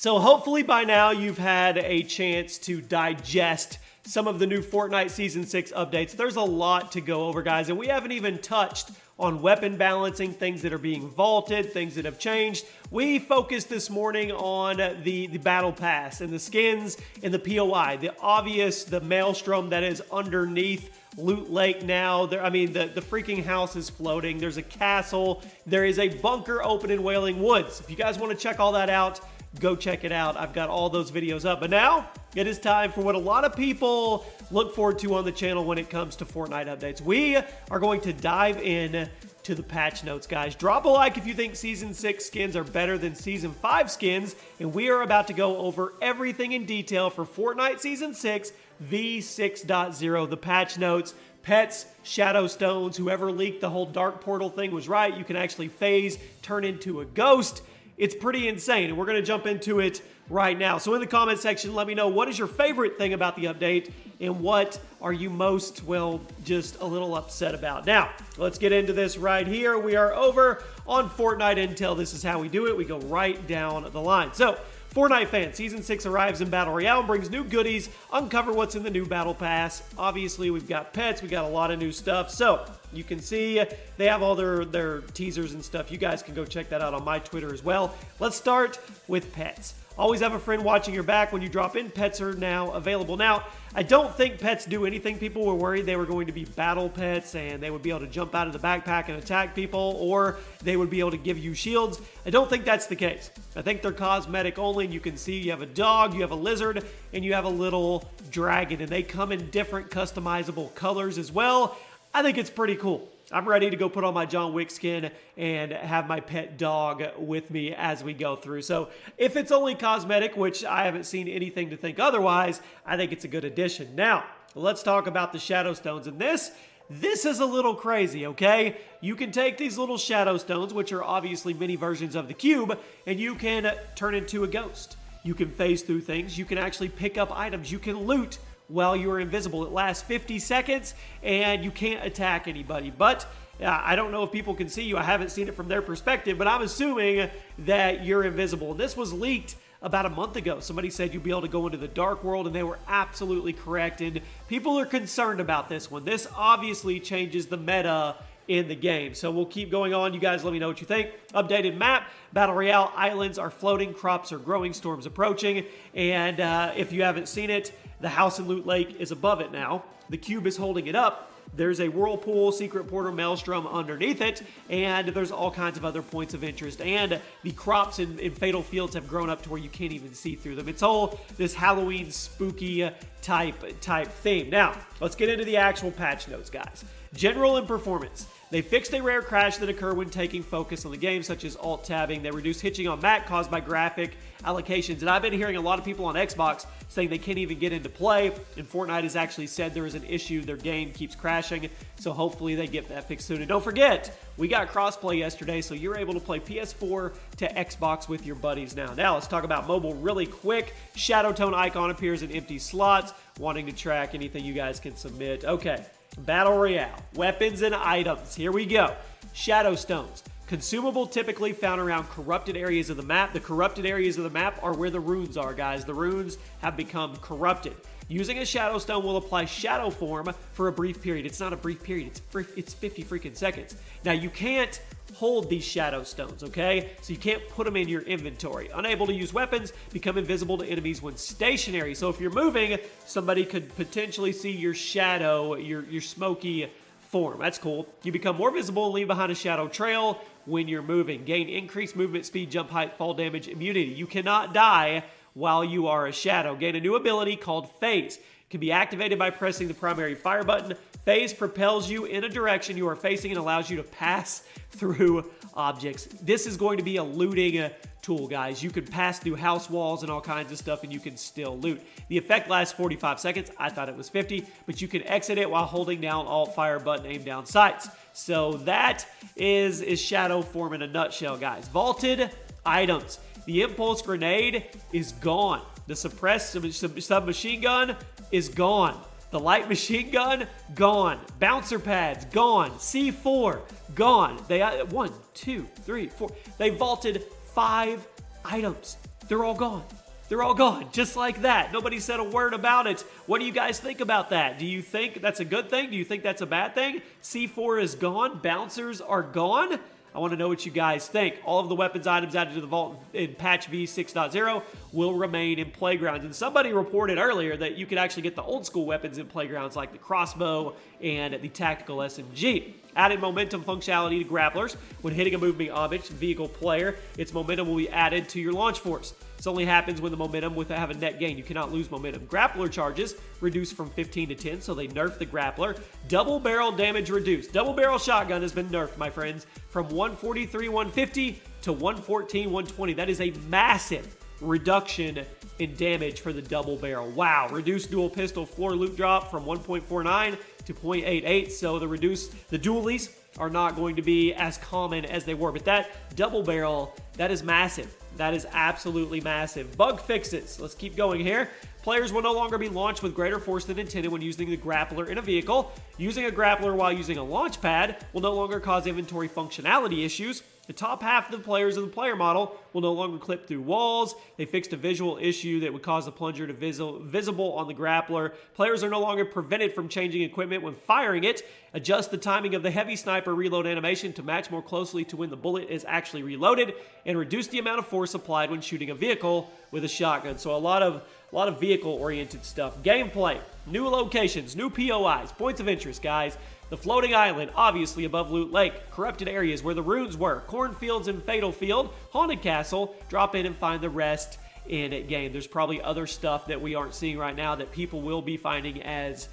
So hopefully by now you've had a chance to digest some of the new Fortnite Season 6 updates. There's a lot to go over, guys, and we haven't even touched on weapon balancing, things that are being vaulted, things that have changed. We focused this morning on the Battle Pass and the skins and the POI, the Maelstrom that is underneath Loot Lake now. The freaking house is floating. There's a castle. There is a bunker open in Wailing Woods. If you guys want to check all that out, go check it out. I've got all those videos up. But now, it is time for what a lot of people look forward to on the channel when it comes to Fortnite updates. We are going to dive in to the patch notes, guys. Drop a like if you think Season 6 skins are better than Season 5 skins, and we are about to go over everything in detail for Fortnite Season 6 V6.0, the patch notes, pets, shadow stones. Whoever leaked the whole Dark Portal thing was right. You can actually phase, turn into a ghost. It's pretty insane, and we're going to jump into it right now. So in the comment section, let me know what is your favorite thing about the update and what are you most, well, just a little upset about. Now, let's get into this right here. We are over on Fortnite Intel. This is how we do it. We go right down the line. So, Fortnite fans, Season 6 arrives in Battle Royale and brings new goodies. Uncover what's in the new Battle Pass. Obviously, we've got pets. We got a lot of new stuff. So, you can see they have all their teasers and stuff. You guys can go check that out on my Twitter as well. Let's start with pets. Always have a friend watching your back when you drop in. Pets are now available. Now, I don't think pets do anything. People were worried they were going to be battle pets and they would be able to jump out of the backpack and attack people, or they would be able to give you shields. I don't think that's the case. I think they're cosmetic only, and you can see you have a dog, you have a lizard, and you have a little dragon, and they come in different customizable colors as well. I think it's pretty cool. I'm ready to go put on my John Wick skin and have my pet dog with me as we go through. So if it's only cosmetic, which I haven't seen anything to think otherwise, I think it's a good addition. Now, let's talk about the Shadow Stones. And this is a little crazy, okay? You can take these little Shadow Stones, which are obviously mini versions of the cube, and you can turn into a ghost. You can phase through things. You can actually pick up items. You can loot while you are invisible. It lasts 50 seconds and you can't attack anybody. But I don't know if people can see you. I haven't seen it from their perspective, but I'm assuming that you're invisible. This was leaked about a month ago. Somebody said you'd be able to go into the dark world, and they were absolutely correct. And people are concerned about this one. This obviously changes the meta in the game. So we'll keep going on. You guys let me know what you think. Updated map. Battle Royale islands are floating. Crops are growing. Storms approaching. And if you haven't seen it, the house in Loot Lake is above it now. The cube is holding it up. There's a whirlpool, secret portal, maelstrom underneath it, and there's all kinds of other points of interest. And the crops in Fatal Fields have grown up to where you can't even see through them. It's all this Halloween spooky type theme. Now, let's get into the actual patch notes, guys. General and performance. They fixed a rare crash that occurred when taking focus on the game, such as alt-tabbing. They reduced hitching on Mac caused by graphic allocations. And I've been hearing a lot of people on Xbox saying they can't even get into play. And Fortnite has actually said there is an issue. Their game keeps crashing. So hopefully they get that fixed soon. And don't forget, we got crossplay yesterday, so you're able to play PS4 to Xbox with your buddies now. Now let's talk about mobile really quick. Shadow Tone icon appears in empty slots. Wanting to track anything you guys can submit. Okay. Battle Royale, weapons and items. Here we go. Shadow Stones. Consumable typically found around corrupted areas of the map. The corrupted areas of the map are where the runes are, guys. The runes have become corrupted. Using a Shadow Stone will apply Shadow Form for a brief period. It's not a brief period. It's 50 freaking seconds. Now, you can't hold these Shadow Stones, okay? So you can't put them in your inventory. Unable to use weapons, become invisible to enemies when stationary. So if you're moving, somebody could potentially see your shadow, your smoky form. That's cool. You become more visible and leave behind a shadow trail when you're moving. Gain increased movement speed, jump height, fall damage, immunity. You cannot die while you are a shadow. Gain a new ability called Phase. It can be activated by pressing the primary fire button. Phase propels you in a direction you are facing and allows you to pass through objects. This is going to be a looting tool, guys. You can pass through house walls and all kinds of stuff, and you can still loot. The effect lasts 45 seconds. I thought it was 50, but you can exit it while holding down Alt fire button, aim down sights. So that is Shadow Form in a nutshell, guys. Vaulted items. The impulse grenade is gone. The suppressed submachine gun is gone. The light machine gun, gone. Bouncer pads, gone. C4, gone. They 1, 2, 3, 4. They vaulted 5 items. they're all gone. They're all gone, just like that. Nobody said a word about it. What do you guys think about that? Do you think that's a good thing? Do you think that's a bad thing? C4 is gone. Bouncers are gone. I want to know what you guys think. All of the weapons items added to the vault in patch V6.0 will remain in Playgrounds. And somebody reported earlier that you could actually get the old school weapons in Playgrounds like the crossbow and the tactical SMG. Added momentum functionality to grapplers. When hitting a moving object, vehicle player, its momentum will be added to your launch force. This only happens when the momentum with have a net gain. You cannot lose momentum. Grappler charges reduced from 15 to 10, so they nerfed the grappler. Double barrel damage reduced. Double barrel shotgun has been nerfed, my friends, from 143, 150 to 114, 120. That is a massive reduction in damage for the double barrel. Wow. Reduced dual pistol floor loot drop from 1.49 to 0.88. So the dualies are not going to be as common as they were. But that double barrel, that is massive. That is absolutely massive. Bug fixes. Let's keep going here. Players will no longer be launched with greater force than intended when using the grappler in a vehicle. Using a grappler while using a launch pad will no longer cause inventory functionality issues. The top half of the players of the player model will no longer clip through walls. They fixed a visual issue that would cause the plunger to visible on the grappler. Players are no longer prevented from changing equipment when firing it. Adjust the timing of the heavy sniper reload animation to match more closely to when the bullet is actually reloaded, and reduce the amount of force applied when shooting a vehicle with a shotgun. So a lot of vehicle-oriented stuff. Gameplay, new locations, new POIs, points of interest, guys. The floating island, obviously above Loot Lake. Corrupted areas where the runes were. Cornfields and Fatal Field. Haunted Castle. Drop in and find the rest in game. There's probably other stuff that we aren't seeing right now that people will be finding as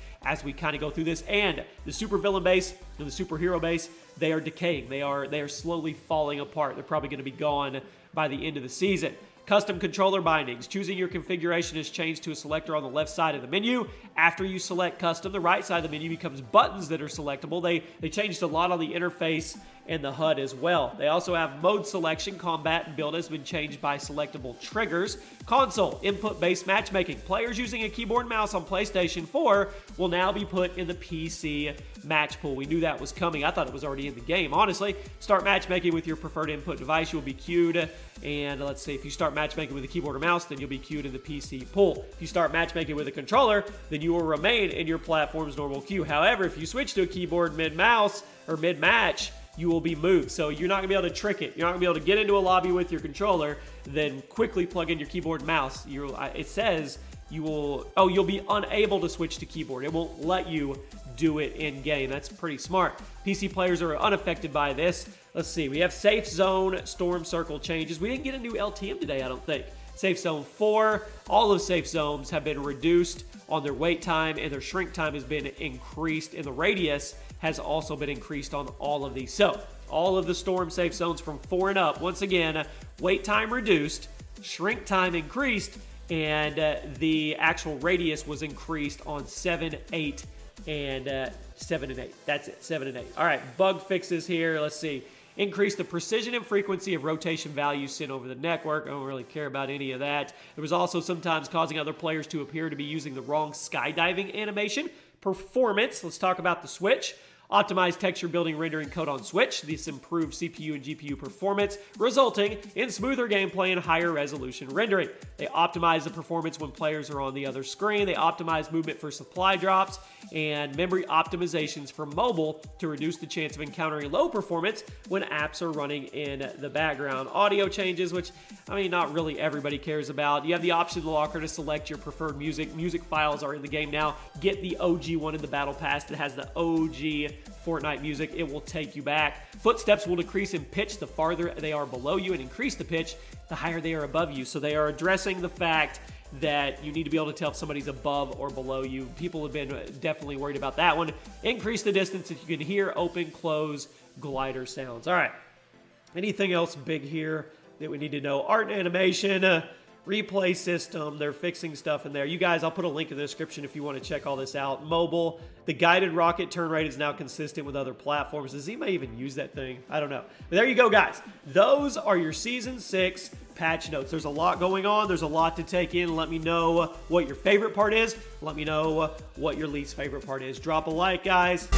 we kind of go through this. And the supervillain base and the superhero base, they are decaying. They are slowly falling apart. They're probably going to be gone by the end of the season. Custom controller bindings. Choosing your configuration is changed to a selector on the left side of the menu. After you select custom, the right side of the menu becomes buttons that are selectable. They changed a lot on the interface and the HUD as well. They also have mode selection. Combat and build has been changed by selectable triggers. Console, input-based matchmaking. Players using a keyboard and mouse on PlayStation 4 will now be put in the PC match pool. We knew that was coming. I thought it was already in the game, honestly. Start matchmaking with your preferred input device. You will be queued. And let's see, if you start matchmaking with a keyboard or mouse, then you'll be queued in the PC pool. If you start matchmaking with a controller, then you will remain in your platform's normal queue. However, if you switch to a keyboard mid-mouse or mid-match, you will be moved. So you're not gonna be able to trick it. You're not gonna be able to get into a lobby with your controller, then quickly plug in your keyboard and mouse. It says you'll be unable to switch to keyboard. It won't let you do it in game. That's pretty smart. PC players are unaffected by this. Let's see, we have Safe Zone, Storm Circle changes. We didn't get a new LTM today, I don't think. Safe Zone 4, all of Safe Zones have been reduced on their wait time, and their shrink time has been increased, and the radius has also been increased on all of these. So, all of the Storm Safe Zones from 4 and up, once again, wait time reduced, shrink time increased, and the actual radius was increased on 7, 8, and 7 and 8. That's it, 7 and 8. All right, bug fixes here. Let's see. Increase the precision and frequency of rotation values sent over the network. I don't really care about any of that. There was also sometimes causing other players to appear to be using the wrong skydiving animation. Performance. Let's talk about the Switch. Optimized texture building rendering code on Switch. This improved CPU and GPU performance, resulting in smoother gameplay and higher resolution rendering. They optimize the performance when players are on the other screen. They optimize movement for supply drops and memory optimizations for mobile to reduce the chance of encountering low performance when apps are running in the background. Audio changes, which, I mean, not really everybody cares about. You have the option locker to select your preferred music. Music files are in the game now. Get the OG one in the Battle Pass that has the OG Fortnite music. It will take you back. Footsteps will decrease in pitch the farther they are below you, and increase the pitch the higher they are above you. So they are addressing the fact that you need to be able to tell if somebody's above or below you. People have been definitely worried about that one. Increase the distance that you can hear open, close, glider sounds. All right. Anything else big here that we need to know? Art and animation, replay system, they're fixing stuff in there. You guys, I'll put a link in the description if you want to check all this out. Mobile, the guided rocket turn rate is now consistent with other platforms. Does anybody even use that thing? I don't know. But there you go, guys. Those are your Season 6 patch notes. There's a lot going on. There's a lot to take in. Let me know what your favorite part is. Let me know what your least favorite part is. Drop a like, guys.